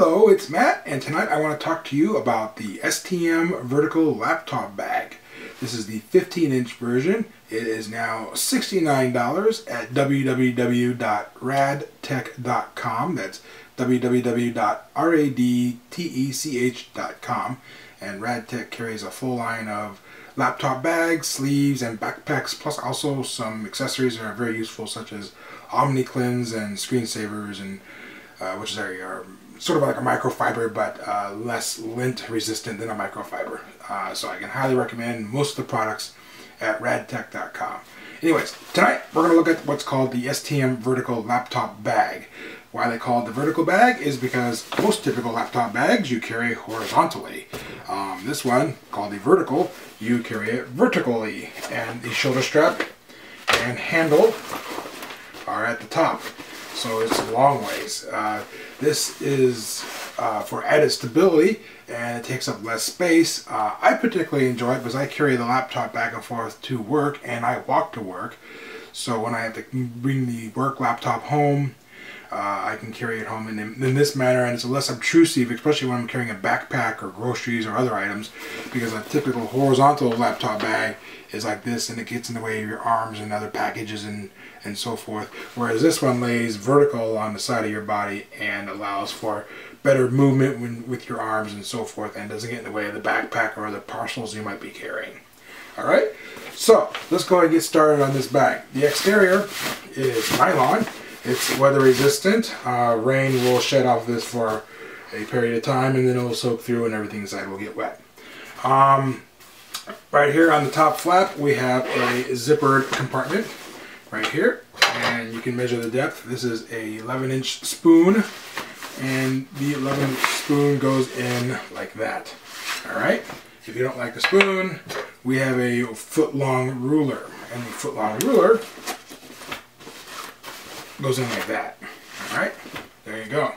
Hello, it's Matt, and tonight I want to talk to you about the STM vertical laptop bag. This is the 15-inch version. It is now $69 at www.radtech.com. That's www.radtech.com. And Radtech carries a full line of laptop bags, sleeves, and backpacks, plus also some accessories that are very useful, such as OmniCleanse and screensavers, and which are sort of like a microfiber, but less lint resistant than a microfiber. So I can highly recommend most of the products at radtech.com. Anyways, tonight we're going to look at what's called the STM vertical laptop bag. Why they call it the vertical bag is because most typical laptop bags you carry horizontally. This one, called the vertical, you carry it vertically, and the shoulder strap and handle are at the top. So it's long ways. This is for added stability, and it takes up less space. I particularly enjoy it because I carry the laptop back and forth to work, and I walk to work. So when I have to bring the work laptop home, I can carry it home in this manner, and it's less obtrusive, especially when I'm carrying a backpack or groceries or other items, because a typical horizontal laptop bag is like this, and it gets in the way of your arms and other packages and so forth, whereas this one lays vertical on the side of your body and allows for better movement with your arms and so forth, and doesn't get in the way of the backpack or other parcels you might be carrying. Alright, so let's go ahead and get started on this bag. The exterior is nylon. It's weather resistant. Rain will shed off this for a period of time, and then it will soak through and everything inside will get wet. Right here on the top flap we have a zippered compartment right here, and you can measure the depth. This is a 11-inch spoon, and the 11-inch spoon goes in like that. Alright, if you don't like the spoon, we have a foot-long ruler, and the foot-long ruler goes in like that. Alright, there you go.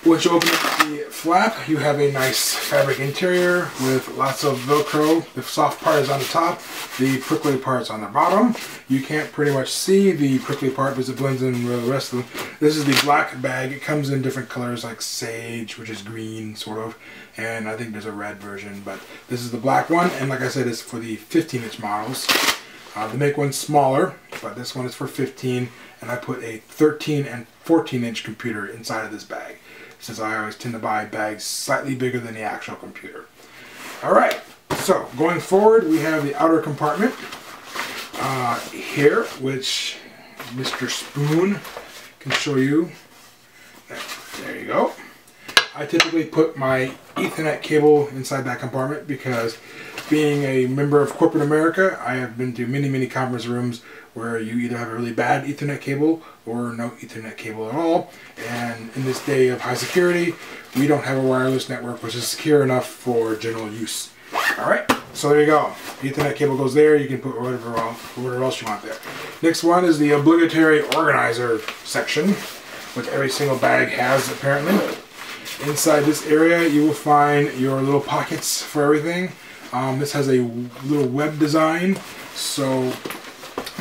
Once you open up the flap, you have a nice fabric interior with lots of Velcro. The soft part is on the top, the prickly part's on the bottom. You can't pretty much see the prickly part because it blends in with the rest of them. This is the black bag. It comes in different colors like sage, which is green, sort of, and I think there's a red version, but this is the black one, and like I said, it's for the 15-inch models. They make one smaller, but this one is for 15, and I put a 13 and 14-inch computer inside of this bag, since I always tend to buy bags slightly bigger than the actual computer. Alright, so going forward, we have the outer compartment here, which Mr. Spoon can show you. There you go. I typically put my Ethernet cable inside that compartment because, being a member of corporate America, I have been to many conference rooms where you either have a really bad Ethernet cable or no Ethernet cable at all. And in this day of high security, we don't have a wireless network which is secure enough for general use. Alright, so there you go. The Ethernet cable goes there. You can put whatever else you want there. Next one is the obligatory organizer section, which every single bag has apparently. Inside this area you will find your little pockets for everything. This has a little web design, so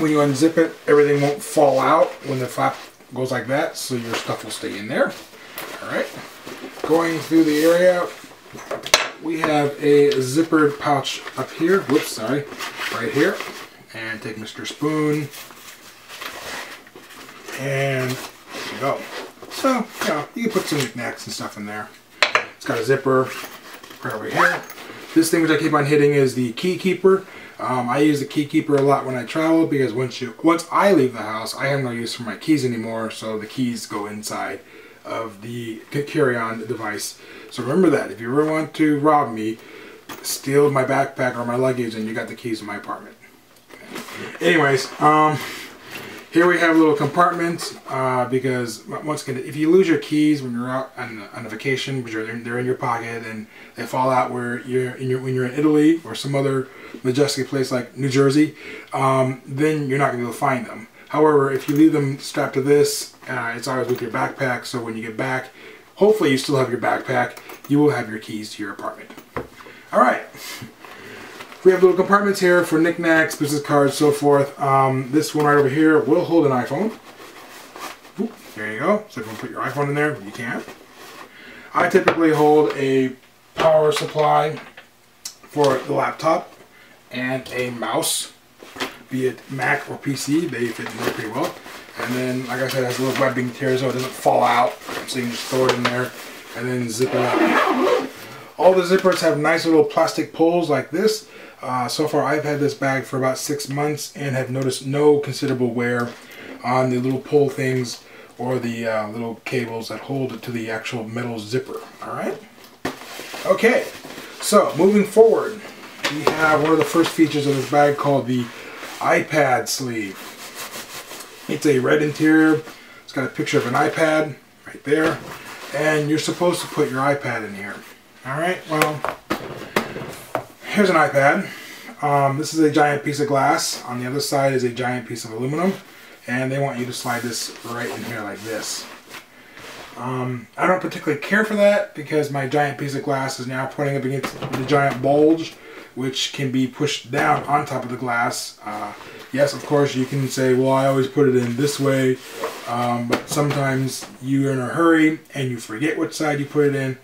when you unzip it, everything won't fall out when the flap goes like that, so your stuff will stay in there. Alright, going through the area, we have a zippered pouch up here, whoops, sorry, right here, and take Mr. Spoon, and there you go. So, you know, you can put some knickknacks and stuff in there. It's got a zipper right over here. This thing which I keep on hitting is the key keeper. I use the key keeper a lot when I travel because once I leave the house, I have no use for my keys anymore, so the keys go inside of the carry-on device. So remember that. If you ever want to rob me, steal my backpack or my luggage, and you got the keys to my apartment. Anyways, here we have little compartments because once again, if you lose your keys when you're out on a vacation, because they're in your pocket and they fall out when you're in Italy or some other majestic place like New Jersey, then you're not going to be able to find them. However, if you leave them strapped to this, it's always with your backpack, so when you get back, hopefully you still have your backpack, you will have your keys to your apartment. Alright. We have little compartments here for knickknacks, business cards, so forth. This one right over here will hold an iPhone. Oop, There you go. So if you want to put your iPhone in there, you can. I typically hold a power supply for the laptop and a mouse, be it Mac or PC. They fit in there pretty well. And then, like I said, it has a little webbing here so it doesn't fall out. So you can just throw it in there and then zip it up. All the zippers have nice little plastic pulls like this. So far I've had this bag for about 6 months and have noticed no considerable wear on the little pull things or the little cables that hold it to the actual metal zipper. Alright? Okay, so moving forward, we have one of the first features of this bag called the iPad sleeve. It's a red interior. It's got a picture of an iPad right there. And you're supposed to put your iPad in here. Alright, well, here's an iPad. This is a giant piece of glass. On the other side is a giant piece of aluminum. And they want you to slide this right in here like this. I don't particularly care for that because my giant piece of glass is now pointing up against the giant bulge, which can be pushed down on top of the glass. Yes, of course, you can say, well, I always put it in this way, but sometimes you're in a hurry and you forget which side you put it in,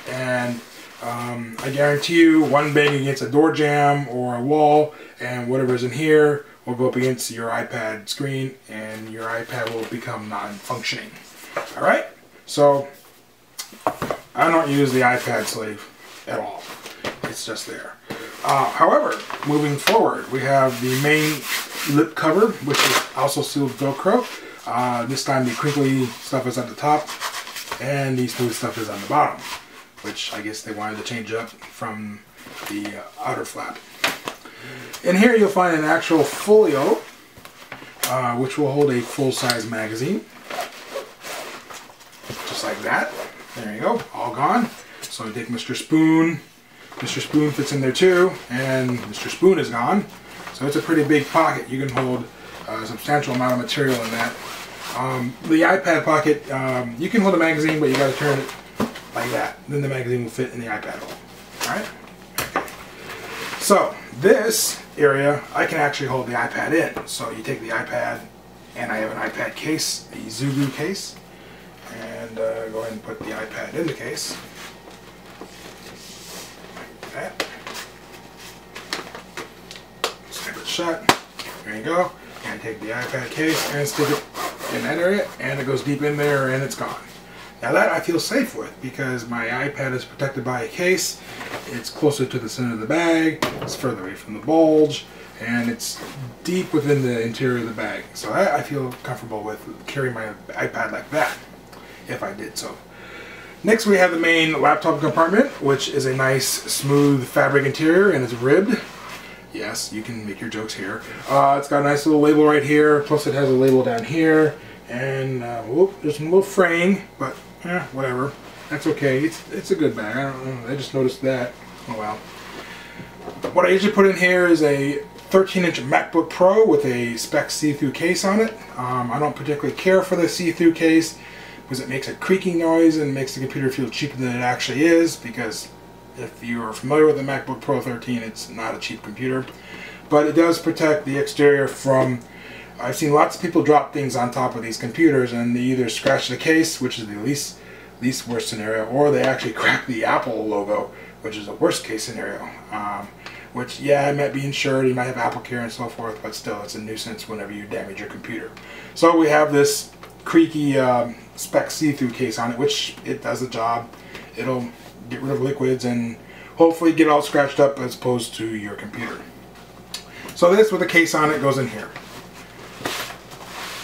and I guarantee you one bang against a door jamb or a wall and whatever's in here will go up against your iPad screen and your iPad will become non-functioning. Alright, so I don't use the iPad sleeve at all. It's just there. However, moving forward, we have the main lip cover, which is also sealed Velcro. This time the crinkly stuff is at the top and the smooth stuff is on the bottom, which I guess they wanted to change up from the outer flap. In here you'll find an actual folio, which will hold a full-size magazine. Just like that. There you go, all gone. So you take Mr. Spoon. Mr. Spoon fits in there too, and Mr. Spoon is gone. So it's a pretty big pocket. You can hold a substantial amount of material in that. The iPad pocket, you can hold a magazine, but you got to turn it like that. Then the magazine will fit in the iPad hole. Alright? Okay. So this area, I can actually hold the iPad in. So you take the iPad, and I have an iPad case, a Zugu case, and go ahead and put the iPad in the case. That. Snap it shut. There you go. And take the iPad case and stick it in that area, and it goes deep in there and it's gone. Now that I feel safe with because my iPad is protected by a case. It's closer to the center of the bag, it's further away from the bulge, and it's deep within the interior of the bag. So I feel comfortable with carrying my iPad like that, if I did so. Next we have the main laptop compartment, which is a nice smooth fabric interior and it's ribbed. Yes, you can make your jokes here. It's got a nice little label right here, plus it has a label down here, and whoop, there's a little fraying, but whatever. That's okay. It's a good bag. I don't know. I just noticed that. Oh well. What I usually put in here is a 13-inch MacBook Pro with a spec see-through case on it. I don't particularly care for the see-through case because it makes a creaking noise and makes the computer feel cheaper than it actually is, because if you are familiar with the MacBook Pro 13, it's not a cheap computer. But it does protect the exterior from... I've seen lots of people drop things on top of these computers and they either scratch the case, which is the least worst scenario, or they actually crack the Apple logo, which is the worst case scenario. Which, yeah, it might be insured, you might have Apple Care and so forth, but still, it's a nuisance whenever you damage your computer. So we have this creaky spec see-through case on it, which it does the job. It'll get rid of liquids and hopefully get all scratched up as opposed to your computer. So this with a case on it goes in here.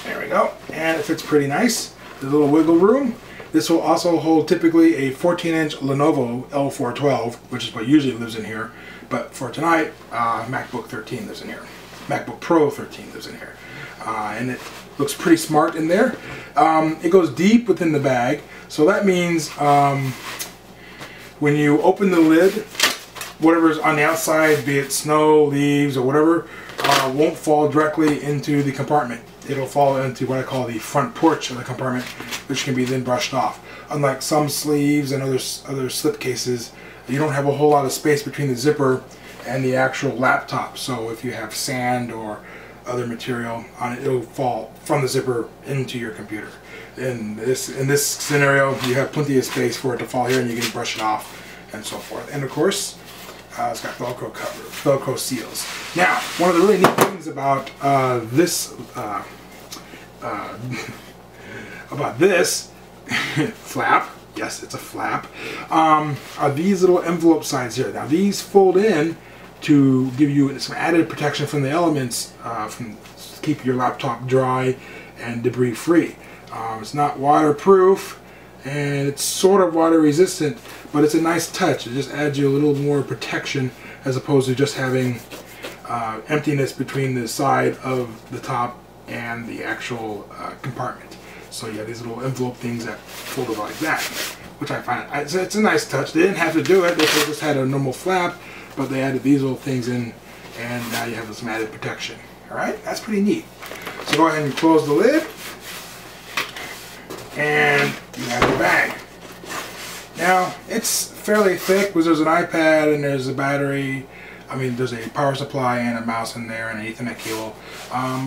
There we go, and it fits pretty nice. There's a little wiggle room. This will also hold typically a 14-inch Lenovo L412, which is what usually lives in here. But for tonight, MacBook 13 lives in here. MacBook Pro 13 lives in here. And it looks pretty smart in there. It goes deep within the bag, so that means when you open the lid, whatever's on the outside, be it snow, leaves, or whatever, won't fall directly into the compartment. It'll fall into what I call the front porch of the compartment, which can be then brushed off. Unlike some sleeves and other slip cases, you don't have a whole lot of space between the zipper and the actual laptop. So if you have sand or other material on it, it'll fall from the zipper into your computer. in this scenario, you have plenty of space for it to fall here, and you can brush it off and so forth. And of course, it's got Velcro cover, Velcro seals. Now, one of the really neat things about this flap, yes, it's a flap, are these little envelope sides here. Now, these fold in to give you some added protection from the elements, from keep your laptop dry and debris free. It's not waterproof, and it's sort of water resistant, but it's a nice touch. It just adds you a little more protection as opposed to just having emptiness between the side of the top and the actual compartment. So you have these little envelope things that fold over like that, which I find it's a nice touch. They didn't have to do it. They just had a normal flap, but they added these little things in, and now you have some added protection. All right, that's pretty neat. So go ahead and close the lid, and you have your bag. Now, it's fairly thick because there's an iPad and there's a battery. I mean, there's a power supply and a mouse in there and an Ethernet cable.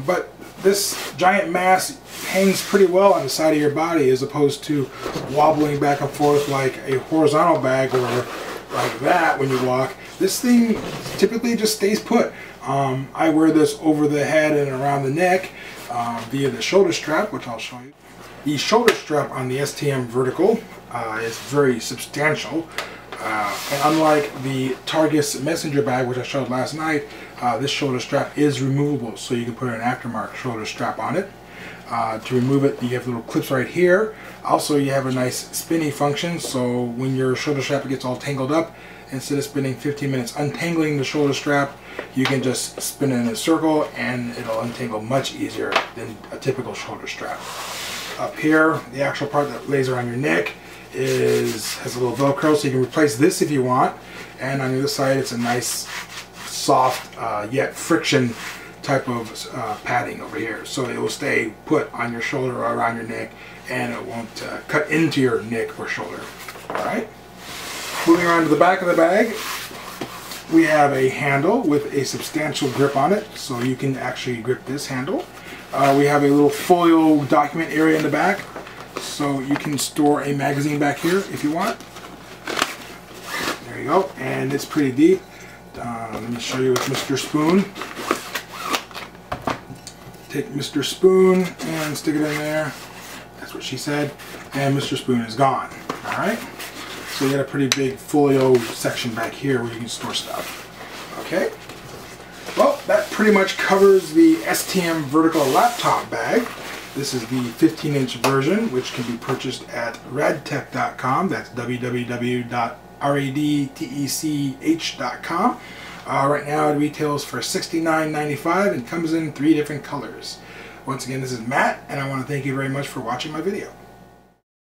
But this giant mass hangs pretty well on the side of your body as opposed to wobbling back and forth like a horizontal bag or like that when you walk. This thing typically just stays put. I wear this over the head and around the neck via the shoulder strap, which I'll show you. The shoulder strap on the STM Vertical is very substantial. And unlike the Targus messenger bag, which I showed last night, this shoulder strap is removable, so you can put an aftermarket shoulder strap on it. To remove it, you have little clips right here. Also, you have a nice spinny function, so when your shoulder strap gets all tangled up, instead of spending 15 minutes untangling the shoulder strap, you can just spin it in a circle and it'll untangle much easier than a typical shoulder strap. Up here, the actual part that lays around your neck has a little Velcro, so you can replace this if you want. And on the other side, it's a nice, soft, yet friction type of padding over here. So it will stay put on your shoulder or around your neck, and it won't cut into your neck or shoulder. Alright? Moving on to the back of the bag, we have a handle with a substantial grip on it, so you can actually grip this handle. We have a little folio document area in the back, so you can store a magazine back here if you want. There you go, and it's pretty deep. Let me show you with Mr. Spoon. Take Mr. Spoon and stick it in there. That's what she said. And Mr. Spoon is gone. Alright? So you got a pretty big folio section back here where you can store stuff. Okay? Well, that pretty much covers the STM Vertical laptop bag. This is the 15-inch version, which can be purchased at radtech.com. That's www.radtech.com. Right now it retails for $69.95 and comes in 3 different colors. Once again, this is Matt, and I want to thank you very much for watching my video.